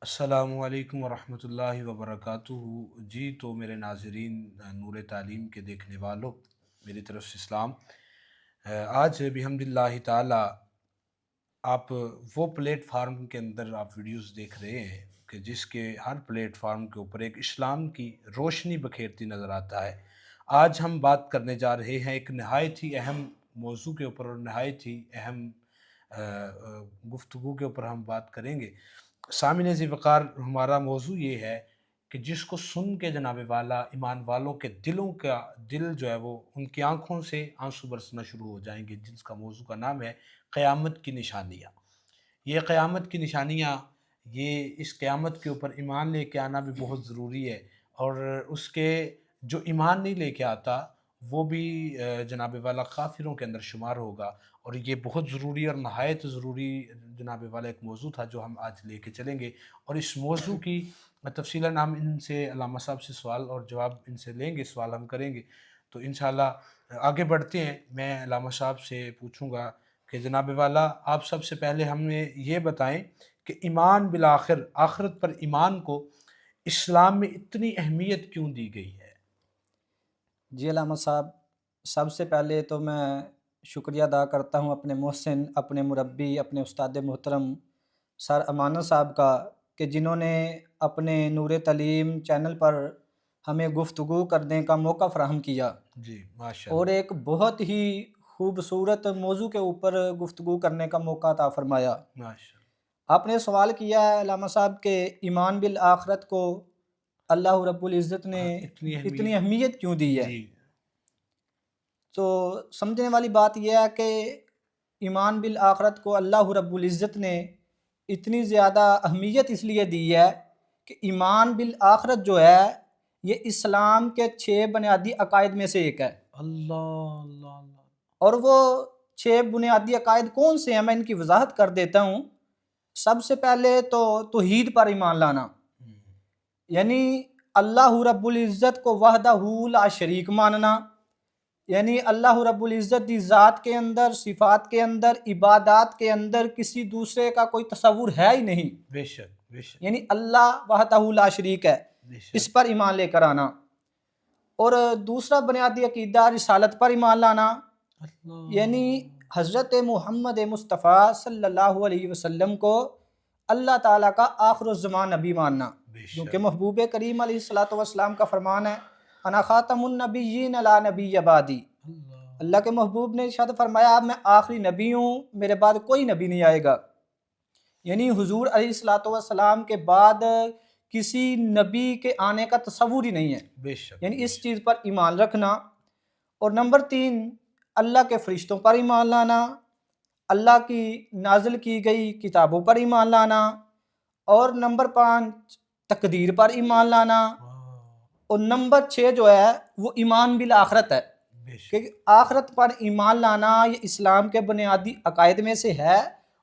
السلام علیکم ورحمۃ اللہ وبرکاتہ۔ جی تو میرے ناظرین، نور تعلیم کے دیکھنے والوں، میری طرف سے اسلام۔ آج بحمد اللہ تعالی آپ وہ پلیٹ فارم کے اندر آپ ویڈیوز دیکھ رہے ہیں کہ جس کے ہر پلیٹ فارم کے اوپر ایک اسلام کی روشنی بکھیرتی نظر آتا ہے۔ آج ہم بات کرنے جا رہے ہیں ایک نہایت ہی اہم موضوع کے اوپر، اور نہایت ہی اہم گفتگو کے اوپر ہم بات کریں گے۔ سامعین ذی وقار، ہمارا موضوع یہ ہے کہ جس کو سن کے جناب والا ایمان والوں کے دلوں کا دل جو ہے وہ ان کی آنکھوں سے آنسو برسنا شروع ہو جائیں گے، جس کا موضوع کا نام ہے قیامت کی نشانیاں۔ یہ قیامت کی نشانیاں، یہ اس قیامت کے اوپر ایمان لے کے آنا بھی بہت ضروری ہے، اور اس کے جو ایمان نہیں لے کے آتا وہ بھی جناب والا کافروں کے اندر شمار ہوگا۔ اور یہ بہت ضروری اور نہایت ضروری جناب والا ایک موضوع تھا جو ہم آج لے کے چلیں گے، اور اس موضوع کی تفصیلاً ہم ان سے علامہ صاحب سے سوال اور جواب ان سے لیں گے، سوال ہم کریں گے۔ تو انشاءاللہ آگے بڑھتے ہیں۔ میں علامہ صاحب سے پوچھوں گا کہ جناب والا، آپ سب سے پہلے ہمیں یہ بتائیں کہ ایمان بالآخر، آخرت پر ایمان کو اسلام میں اتنی اہمیت کیوں دی گئی ہے؟ جی علامہ صاحب، سب سے پہلے تو میں شکریہ ادا کرتا ہوں اپنے محسن، اپنے مربی، اپنے استاد محترم سر امانت صاحب کا، کہ جنہوں نے اپنے نور تعلیم چینل پر ہمیں گفتگو کرنے کا موقع فراہم کیا، جی اور ماشاءاللہ، ایک بہت ہی خوبصورت موضوع کے اوپر گفتگو کرنے کا موقع عطا فرمایا۔ ماشاءاللہ۔ آپ نے سوال کیا ہے علامہ صاحب کہ ایمان بالآخرت کو اللہ رب العزت نے ہاں، اتنی اتنی اہمیت۔ اہمیت کیوں دی ہے؟ جی تو سمجھنے والی بات یہ ہے کہ ایمان بالآخرت کو اللہ رب العزت نے اتنی زیادہ اہمیت اس لیے دی ہے کہ ایمان بالآخرت جو ہے یہ اسلام کے 6 بنیادی عقائد میں سے ایک ہے، اللہ اللہ اللہ۔ اور وہ 6 بنیادی عقائد کون سے ہیں میں ان کی وضاحت کر دیتا ہوں۔ سب سے پہلے تو توحید پر ایمان لانا، یعنی اللہ رب العزت کو وحدہ لا شریک ماننا، یعنی اللہ رب العزت کی ذات کے اندر، صفات کے اندر، عبادات کے اندر کسی دوسرے کا کوئی تصور ہے ہی نہیں، بے شک بے شک یعنی اللہ وحدہ لا شریک ہے، بے شک۔ اس پر ایمان لے کر آنا۔ اور دوسرا بنیادی عقیدہ رسالت پر ایمان لانا، یعنی اللہ حضرت محمد مصطفیٰ صلی اللہ علیہ وسلم کو اللہ تعالیٰ کا آخر الزمان نبی ماننا، بے کیونکہ شک۔ محبوب کریم علیہ الصلوۃ والسلام کا فرمان ہے انا خاتم النبیین لا نبی بعدی۔ اللہ اللہ کے محبوب نے ارشاد فرمایا اب میں آخری نبی ہوں، میرے بعد کوئی نبی نہیں آئے گا، یعنی حضور علیہ الصلوۃ والسلام کے بعد کسی نبی کے آنے کا تصور ہی نہیں ہے، بے شک یعنی بے اس شک۔ چیز پر ایمان رکھنا۔ اور نمبر 3، اللہ کے فرشتوں پر ایمان لانا، اللہ کی نازل کی گئی کتابوں پر ایمان لانا، اور نمبر 5 تقدیر پر ایمان لانا، اور نمبر 6 جو ہے وہ ایمان بالآخرت ہے، بے کہ شک آخرت پر ایمان لانا یہ اسلام کے بنیادی عقائد میں سے ہے،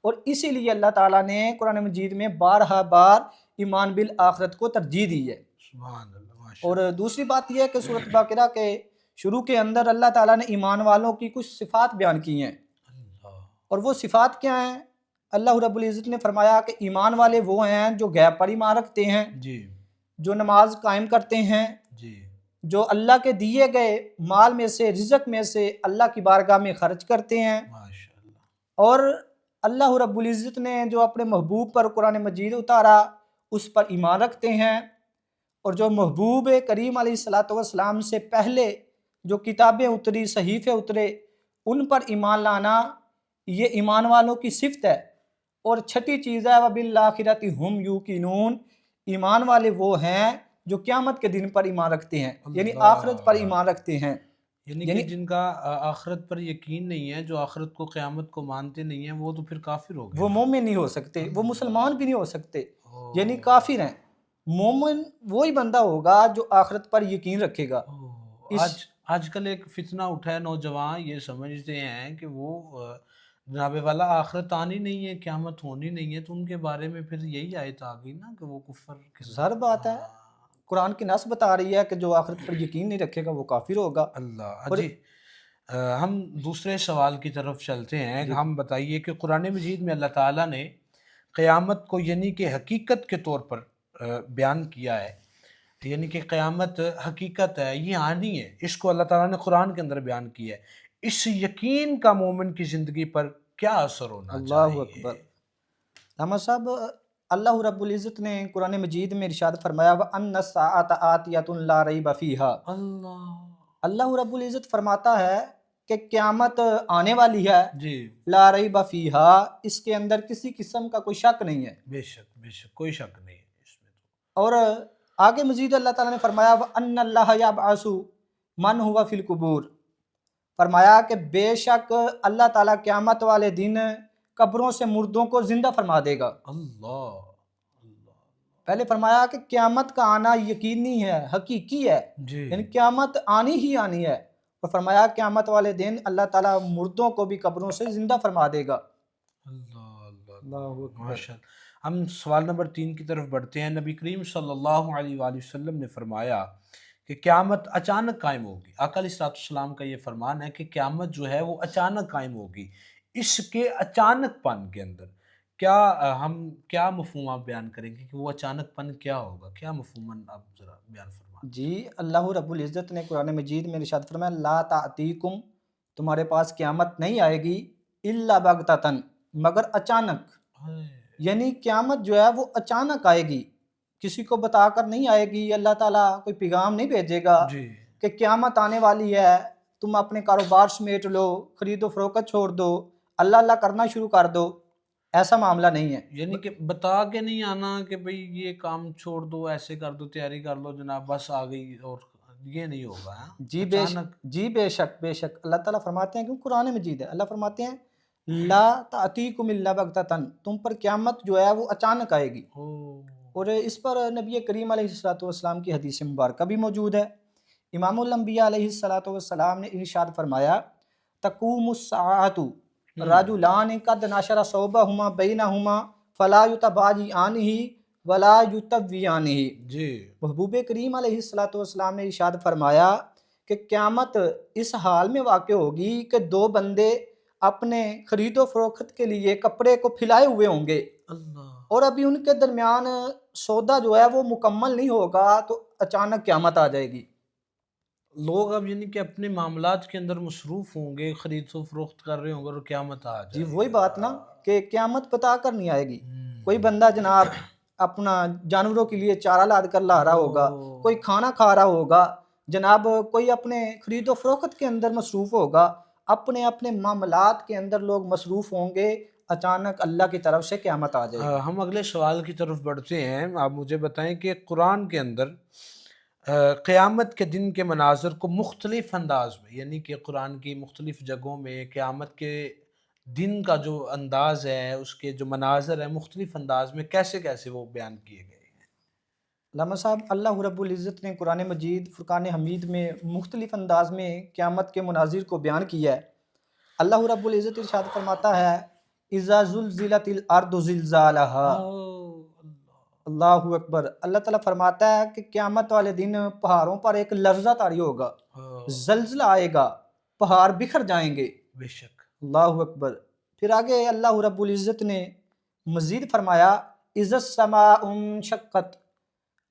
اور اسی لیے اللہ تعالیٰ نے قرآن مجید میں بارہا بار ایمان بالآخرت کو ترجیح دی ہے۔ سبحان اللہ اور ماشاءاللہ۔ دوسری بات یہ ہے کہ سورۃ بقرہ کے شروع کے اندر اللہ تعالیٰ نے ایمان والوں کی کچھ صفات بیان کی ہیں، اللہ اور وہ صفات کیا ہیں؟ اللہ رب العزت نے فرمایا کہ ایمان والے وہ ہیں جو غیب پر ایمان رکھتے ہیں، جی جو نماز قائم کرتے ہیں، جی جو اللہ کے دیے گئے مال میں سے، رزق میں سے اللہ کی بارگاہ میں خرچ کرتے ہیں، ماشاءاللہ۔ اور اللہ رب العزت نے جو اپنے محبوب پر قرآن مجید اتارا اس پر ایمان رکھتے ہیں، اور جو محبوب کریم علیہ الصلوۃ والسلام سے پہلے جو کتابیں اتری، صحیفے اترے، ان پر ایمان لانا یہ ایمان والوں کی صفت ہے۔ اور چھٹی چیز ہے وبالآخرۃ ہم یوقنون، ایمان والے وہ ہیں جو قیامت کے دن پر ایمان رکھتے ہیں، یعنی آخرت پر اللہ، ایمان رکھتے ہیں، یعنی کہ یعنی جن کا آخرت پر یقین نہیں ہے، جو آخرت کو، قیامت کو مانتے نہیں ہیں، وہ تو پھر کافر ہو گئے وہ نا۔ مومن نہیں ہو سکتے، وہ مسلمان اللہ بھی نہیں ہو سکتے، یعنی او کافر ہیں۔ مومن وہی بندہ ہوگا جو آخرت پر یقین رکھے گا۔ او اس آج کل ایک فتنہ اٹھا ہے، نوجوان یہ سمجھتے ہیں کہ وہ جناب والا آخرت آنی نہیں ہے، قیامت ہونی نہیں ہے، تو ان کے بارے میں پھر یہی آیت آ گئی نا کہ وہ کفر کے ظاہر بات ہے، ہاں۔ قرآن کی نص بتا رہی ہے کہ جو آخرت پر یقین نہیں رکھے گا وہ کافر ہوگا۔ اللہ اور جی۔ ہم دوسرے سوال کی طرف چلتے ہیں۔ جی ہم بتائیے کہ قرآن مجید میں اللہ تعالیٰ نے قیامت کو یعنی کہ حقیقت کے طور پر بیان کیا ہے، یعنی کہ قیامت حقیقت ہے، یہ آنی ہے، اس کو اللہ تعالیٰ نے قرآن کے اندر بیان کیا ہے۔ اس یقین کا مومن کی زندگی پر کیا اثر ہونا اللہ چاہیے؟ اکبر۔ احمد صاحب، اللہ رب العزت نے قرآن مجید میں ارشاد فرمایا وَأَنَّ السَّاعَةَ آتِيَةٌ لَا رَيْبَ فِيهَا۔ اللہ اللہ رب العزت فرماتا ہے کہ قیامت آنے والی ہے، جی، لا ریب فیہا، اس کے اندر کسی قسم کا کوئی شک نہیں ہے۔ بے شک کوئی شک نہیں ہے اس میں اور آگے مزید اللہ تعالیٰ نے فرمایا وَأَنَّ اللَّهَ يَبْعَثُ مَنْ هُوَ فِي الْقُبُورِ، فرمایا کہ بے شک اللہ تعالیٰ قیامت والے دن قبروں سے مردوں کو زندہ فرما دے گا۔ تو۔ اللہ پہلے فرمایا کہ قیامت کا آنا یقینی ہے، حقیقی ہے، جی، یعنی قیامت آنی ہی آنی ہے۔ اور فرمایا قیامت والے دن اللہ تعالیٰ مردوں کو بھی قبروں سے زندہ فرما دے گا۔ اللہ اکبر۔ ماشاء اللہ۔ ہم سوال نمبر 3 کی طرف بڑھتے ہیں۔ نبی کریم صلی اللہ علیہ وآلہ وسلم نے فرمایا کہ قیامت اچانک قائم ہوگی۔ آقا علیہ السلام کا یہ فرمان ہے کہ قیامت جو ہے وہ اچانک قائم ہوگی۔ اس کے اچانک پن کے اندر ہم کیا مفہوم آپ بیان کریں گے کہ وہ اچانک پن کیا ہوگا؟ کیا مفہوم آپ ذرا بیان فرمائیں۔ جی، اللہ رب العزت نے قرآن مجید میں ارشاد فرمایا لا تأتیکم، تمہارے پاس قیامت نہیں آئے گی، الا بغتتن، مگر اچانک۔ یعنی قیامت جو ہے وہ اچانک آئے گی، کسی کو بتا کر نہیں آئے گی۔ اللہ تعالیٰ کوئی پیغام نہیں بھیجے گا جی، کہ قیامت آنے والی ہے، تم اپنے کاروبار سمیٹ لو، خرید و فروخت چھوڑ دو، اللہ اللہ کرنا شروع کر دو، ایسا معاملہ نہیں ہے۔ یعنی کہ بتا کے نہیں آنا کہ بھئی یہ کام چھوڑ دو، ایسے کر دو، تیاری کر لو جناب، بس آ گئی، اور یہ نہیں ہوگا۔ اچانک بے شک اللہ تعالیٰ فرماتے ہیں، کیوں قرآن مجید ہے، اللہ فرماتے ہیں لا تأتیکم الا بغتتن، تم پر قیامت جو ہے وہ اچانک آئے گی۔ اور اس پر نبی کریم علیہ السلام کی حدیث مبارکہ بھی موجود ہے۔ امام الانبیاء علیہ السلام نے ارشاد فرمایا تقوم الساعۃ رجلان قد نشر ثوبہما بینہما فلا یتباجیانہ ولا یتویانہ۔ جی، محبوب کریم علیہ السلام نے ارشاد فرمایا کہ قیامت اس حال میں واقع ہوگی کہ دو بندے اپنے خرید و فروخت کے لیے کپڑے کو پھیلائے ہوئے ہوں گے، اللہ اور ابھی ان کے درمیان سودا جو ہے وہ مکمل نہیں ہوگا، تو اچانک قیامت آ جائے گی۔ لوگ اب یعنی کہ اپنے معاملات کے اندر مصروف ہوں گے، خرید و فروخت کر رہے ہوں گے اور قیامت آ جی جائے وہی بات نا کہ قیامت بتا کر نہیں آئے گی۔ ہم۔ کوئی بندہ جناب اپنا جانوروں کے لیے چارہ لاد کر لا رہا ہوگا، کوئی کھانا کھا رہا ہوگا جناب، کوئی اپنے خرید و فروخت کے اندر مصروف ہوگا، اپنے اپنے معاملات کے اندر لوگ مصروف ہوں گے، اچانک اللہ کی طرف سے قیامت آ جائے گی۔ ہم اگلے سوال کی طرف بڑھتے ہیں۔ آپ مجھے بتائیں کہ قرآن کے اندر قیامت کے دن کے مناظر کو مختلف انداز میں، یعنی کہ قرآن کی مختلف جگہوں میں قیامت کے دن کا جو انداز ہے، اس کے جو مناظر ہیں، مختلف انداز میں کیسے کیسے وہ بیان کیے گئے ہیں۔ علامہ صاحب، اللہ رب العزت نے قرآن مجید فرقان حمید میں مختلف انداز میں قیامت کے مناظر کو بیان کیا ہے۔ اللہ رب العزت ارشاد فرماتا ہے اذا زلزلت الارض زلزالها۔ اللہ اکبر۔ اللہ تعالیٰ فرماتا ہے کہ قیامت والے دن پہاڑوں پر ایک لرزہ طاری ہوگا، زلزلہ آئے گا، پہاڑ بکھر جائیں گے۔ بے شک اللہ اکبر۔ پھر آگے اللہ رب العزت نے مزید فرمایا اذا السماء انشقت،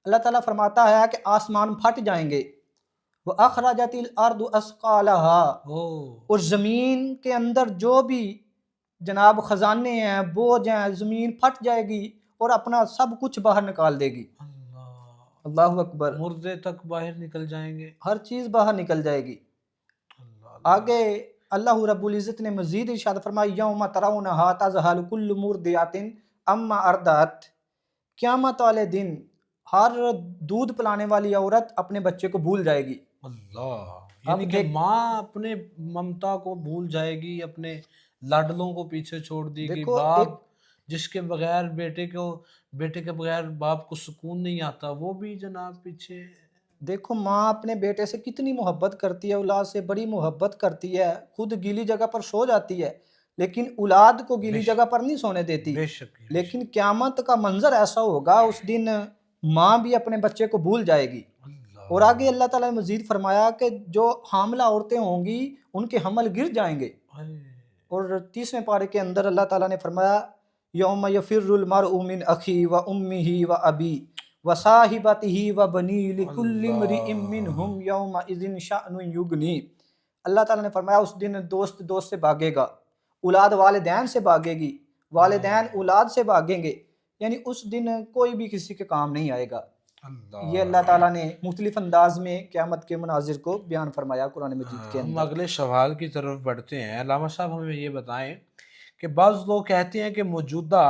اللہ تعالیٰ فرماتا ہے کہ آسمان پھٹ جائیں گے، وَأَخْرَجَتِ الْأَرْضُ أَثْقَالَهَا، اور زمین کے اندر جو بھی جناب خزانے ہیں، بوجھ ہیں، زمین پھٹ جائے گی اور اپنا سب کچھ باہر نکال دے گی۔ اللہ اکبر۔ مردے تک باہر نکل جائیں گے۔ ہر چیز باہر نکل جائے گی۔ آگے اللہ رب العزت نے مزید ارشاد فرمایا یوم ترونہا تذہل کل مرضعۃ عما ارضعت، قیامت والے دن ہر دودھ پلانے والی عورت اپنے بچے کو بھول جائے گی۔ اللہ، یعنی کہ ماں اپنے ممتا کو بھول جائے گی، اپنے لاڈلوں کو پیچھے چھوڑ دی گی، دیکھو باپ جس کے بغیر بیٹے کے بغیر باپ کو سکون نہیں آتا، وہ بھی جناب پیچھے۔ دیکھو ماں اپنے بیٹے سے کتنی محبت کرتی ہے، اولاد سے بڑی محبت کرتی ہے، خود گیلی جگہ پر سو جاتی ہے لیکن اولاد کو گیلی جگہ پر نہیں سونے دیتی۔ بے شک۔ لیکن قیامت کا منظر ایسا ہوگا، اس دن ماں بھی اپنے بچے کو بھول جائے گی۔ اور آگے اللہ تعالیٰ نے مزید فرمایا کہ جو حاملہ عورتیں ہوں گی ان کے حمل گر جائیں گے۔ اور 30ویں پارے کے اندر اللہ تعالیٰ نے فرمایا یوم یفر المرء من اخی و امہ و ابی و صاحبتہ و بنی لکل امرئ منہم یومئذ شأن یغنی۔ اللہ تعالیٰ نے فرمایا اس دن دوست دوست سے بھاگے گا، اولاد والدین سے بھاگے گی، والدین اولاد سے بھاگیں گے، یعنی اس دن کوئی بھی کسی کے کام نہیں آئے گا۔ یہ اللہ تعالیٰ نے مختلف انداز میں قیامت کے مناظر کو بیان فرمایا قرآن مجید کے ہم اندر۔ اگلے سوال کی طرف بڑھتے ہیں۔ علامہ صاحب ہمیں یہ بتائیں کہ بعض لوگ کہتے ہیں کہ موجودہ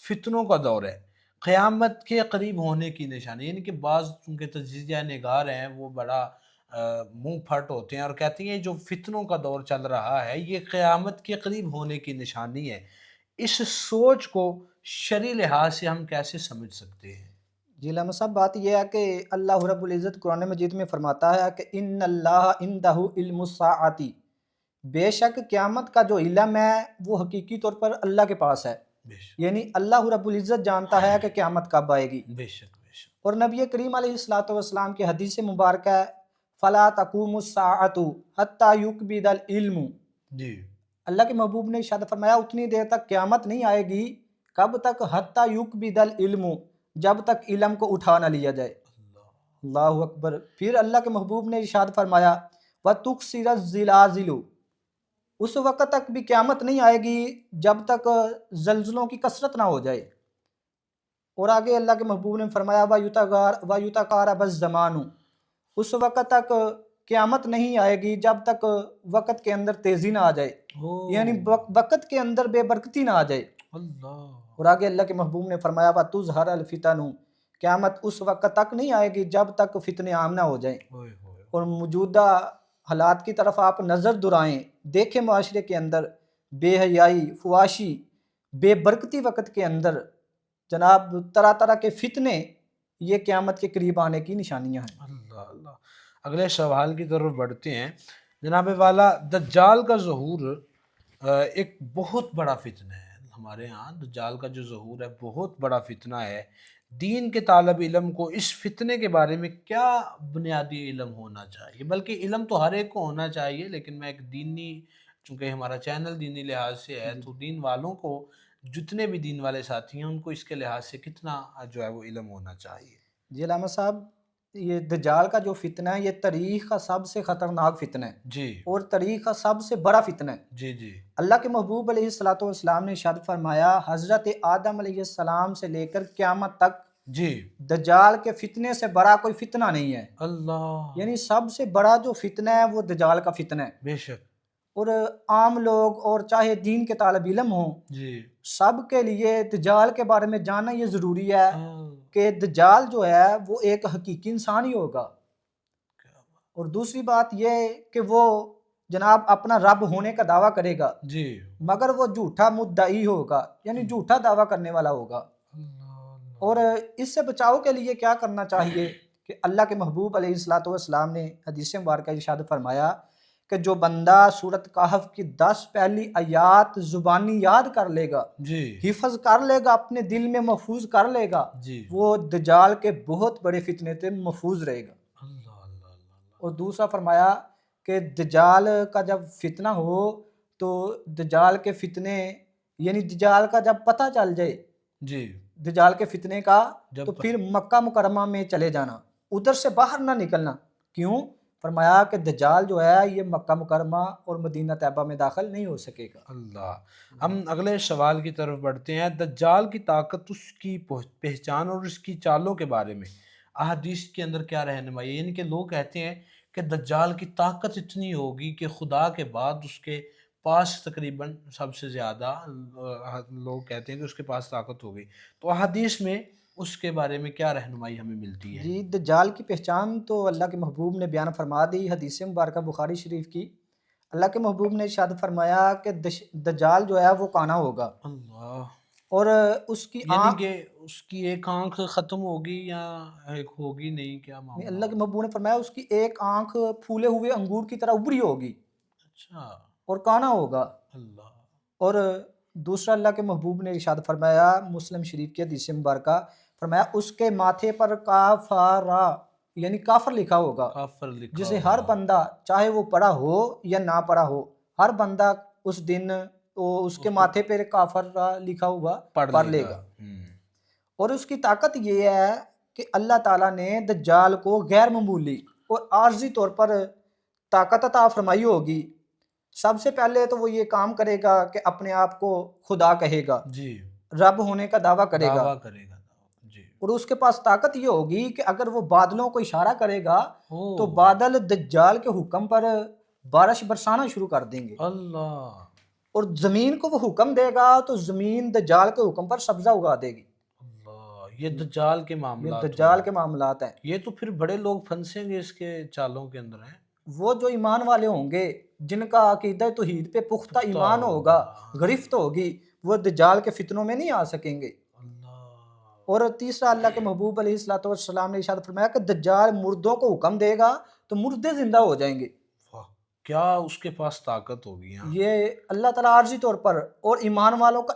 فتنوں کا دور ہے، قیامت کے قریب ہونے کی نشانی، یعنی کہ بعض چونکہ تجزیہ نگار ہیں وہ بڑا منہ پھٹ ہوتے ہیں اور کہتے ہیں جو فتنوں کا دور چل رہا ہے یہ قیامت کے قریب ہونے کی نشانی ہے۔ اس سوچ کو شرعی لحاظ سے ہم کیسے سمجھ سکتے ہیں؟ جی علامہ صاحب، بات یہ ہے کہ اللہ رب العزت قرآن مجید میں فرماتا ہے کہ ان اللہ عندہ علم الساعۃ، بے شک قیامت کا جو علم ہے وہ حقیقی طور پر اللہ کے پاس ہے، بے شک یعنی اللہ رب العزت جانتا ہے کہ قیامت کب آئے گی۔ بے شک بے شک اور نبی کریم علیہ الصلوۃ والسلام کی حدیث مبارکہ ہے فلا تقوم الساعۃ حتی یقبض العلم، جی اللہ کے محبوب نے ارشاد فرمایا اتنی دیر تک قیامت نہیں آئے گی، کب تک؟ حتی یقبض العلم، جب تک علم کو اٹھا نہ لیا جائے۔ اللہ اکبر۔ پھر اللہ کے محبوب نے ارشاد فرمایا وَتُكْسِرَ الزِّلَازِلُ، اس وقت تک بھی قیامت نہیں آئے گی جب تک زلزلوں کی کثرت نہ ہو جائے۔ اور آگے اللہ کے محبوب نے فرمایا وَيُتَقَارَبَ الزَّمَانُ، اس وقت تک قیامت نہیں آئے گی جب تک وقت کے اندر تیزی نہ آ جائے، یعنی وقت کے اندر بے برکتی نہ آ جائے۔ اللہ اور آگے اللہ کے محبوب نے فرمایا وَتُظْهَرَ الْفِتَنُ، قیامت اس وقت تک نہیں آئے گی جب تک فتنے عام نہ ہو جائیں۔ اور موجودہ حالات کی طرف آپ نظر دورائیں، دیکھیں معاشرے کے اندر بے حیائی، فحاشی، بے برکتی وقت کے اندر جناب طرح طرح کے فتنے، یہ قیامت کے قریب آنے کی نشانیاں ہیں۔ اللہ اللہ۔ اگلے سوال کی طرف بڑھتے ہیں۔ جناب والا، دجال کا ظہور ایک بہت بڑا فتنہ ہے ہمارے ہاں، دجال کا جو ظہور ہے بہت بڑا فتنہ ہے۔ دین کے طالب علم کو اس فتنے کے بارے میں کیا بنیادی علم ہونا چاہیے؟ بلکہ علم تو ہر ایک کو ہونا چاہیے، لیکن میں ایک دینی، چونکہ ہمارا چینل دینی لحاظ سے ہے تو دین والوں کو، جتنے بھی دین والے ساتھی ہیں ان کو اس کے لحاظ سے کتنا جو ہے وہ علم ہونا چاہیے؟ جی علامہ صاحب، یہ دجال کا جو فتنہ ہے یہ تاریخ کا سب سے خطرناک فتنہ ہے جی اور تاریخ کا سب سے بڑا فتنہ ہے۔ جی جی اللہ کے محبوب علیہ الصلوۃ والسلام نے ارشاد فرمایا حضرت آدم علیہ السلام سے لے کر قیامت تک جی دجال کے فتنے سے بڑا کوئی فتنہ نہیں ہے، اللہ، یعنی سب سے بڑا جو فتنہ ہے وہ دجال کا فتنہ ہے۔ بے شک اور عام لوگ اور چاہے دین کے طالب علم ہوں، جی سب کے لیے دجال کے بارے میں جاننا یہ ضروری ہے کہ دجال جو ہے وہ ایک حقیقی انسان ہی ہوگا۔ اور دوسری بات یہ کہ وہ جناب اپنا رب ہونے کا دعویٰ کرے گا، جی مگر وہ جھوٹا مدعی ہوگا، یعنی جھوٹا دعویٰ کرنے والا ہوگا۔ اور اس سے بچاؤ کے لیے کیا کرنا چاہیے کہ اللہ کے محبوب علیہ الصلوۃ والسلام نے حدیث مبارکہ ارشاد فرمایا کہ جو بندہ سورۃ کہف کی 10 پہلی آیات زبانی یاد کر لے گا، جی حفظ کر لے گا، اپنے دل میں محفوظ کر لے گا، جی وہ دجال کے بہت بڑے فتنے سے محفوظ رہے گا۔ اللہ اللہ اللہ۔ اور دوسرا فرمایا کہ دجال کا جب فتنہ ہو تو دجال کے فتنے، یعنی دجال کا جب پتہ چل جائے جی دجال کے فتنے کا، جب تو پھر مکہ مکرمہ میں چلے جانا، ادھر سے باہر نہ نکلنا۔ کیوں؟ فرمایا کہ دجال جو ہے یہ مکہ مکرمہ اور مدینہ طیبہ میں داخل نہیں ہو سکے گا۔ اللہ۔ ہم اگلے سوال کی طرف بڑھتے ہیں۔ دجال کی طاقت، اس کی پہچان اور اس کی چالوں کے بارے میں احادیث کے اندر کیا رہنمائی ہے؟ یعنی کہ لوگ کہتے ہیں کہ دجال کی طاقت اتنی ہوگی کہ خدا کے بعد اس کے پاس تقریباً سب سے زیادہ لوگ کہتے ہیں کہ اس کے پاس طاقت ہوگی، تو احادیث میں اس کے بارے میں کیا رہنمائی ہمیں ملتی ہے؟ جی دجال کی پہچان تو اللہ کے محبوب نے بیان فرما دی، حدیث مبارکہ بخاری شریف کی۔ اللہ کے محبوب نے ارشاد فرمایا کہ دجال جو ہے وہ کانا ہوگا، اللہ، اور اس کی یعنی آنکھ، کہ اس کی ایک آنکھ ختم ہوگی یا ایک ہوگی نہیں، کیا معاملہ؟ اللہ کے محبوب نے فرمایا اس کی ایک آنکھ پھولے ہوئے انگور کی طرح ابری ہوگی اچھا، اور کانا ہوگا۔ اللہ، اور دوسرا اللہ کے محبوب نے ارشاد فرمایا مسلم شریف کی حدیث مبارکہ، فرمایا اس کے ماتھے پر کافرا، یعنی کافر لکھا ہوگا، کافر لکھا جسے ہوگا۔ ہر بندہ چاہے وہ پڑھا ہو یا نہ پڑھا ہو، ہر بندہ اس دن اس کے اس کو ماتھے پہ کافر لکھا ہوا پڑھ پڑھ لے لے گا گا۔ اور اس کی طاقت یہ ہے کہ اللہ تعالیٰ نے دجال کو غیر معمولی اور عارضی طور پر طاقت عطا فرمائی ہوگی۔ سب سے پہلے تو وہ یہ کام کرے گا کہ اپنے آپ کو خدا کہے گا، جی رب ہونے کا دعویٰ کرے گا، دعویٰ کرے گا جی اور اس کے پاس طاقت یہ ہوگی کہ اگر وہ بادلوں کو اشارہ کرے گا تو او بادل دجال کے حکم پر بارش برسانا شروع کر دیں گے، اللہ اور زمین کو وہ حکم دے گا تو زمین دجال کے حکم پر سبزہ اگا دے گی۔ اللہ، یہ دجال کے یہ معاملات ہو دجال رہے کے معاملات ہیں۔ ہیں۔ یہ تو پھر بڑے لوگ پھنسیں گے اس کے چالوں کے اندر ہیں، وہ جو ایمان والے ہوں گے، جن کا عقیدہ توحید پہ پختہ پختہ ایمان ہوگا، گرفت ہوگی، وہ دجال کے فتنوں میں نہیں آ سکیں گے۔ اللہ اور تیسرا، اللہ کے محبوب علیہ الصلوۃ والسلام نے ارشاد فرمایا کہ دجال مردوں کو حکم دے گا تو مردے زندہ ہو جائیں گے۔ واہ، کیا اس کے پاس طاقت ہوگی ہاں۔ یہ اللہ تعالیٰ عارضی طور پر اور ایمان والوں کا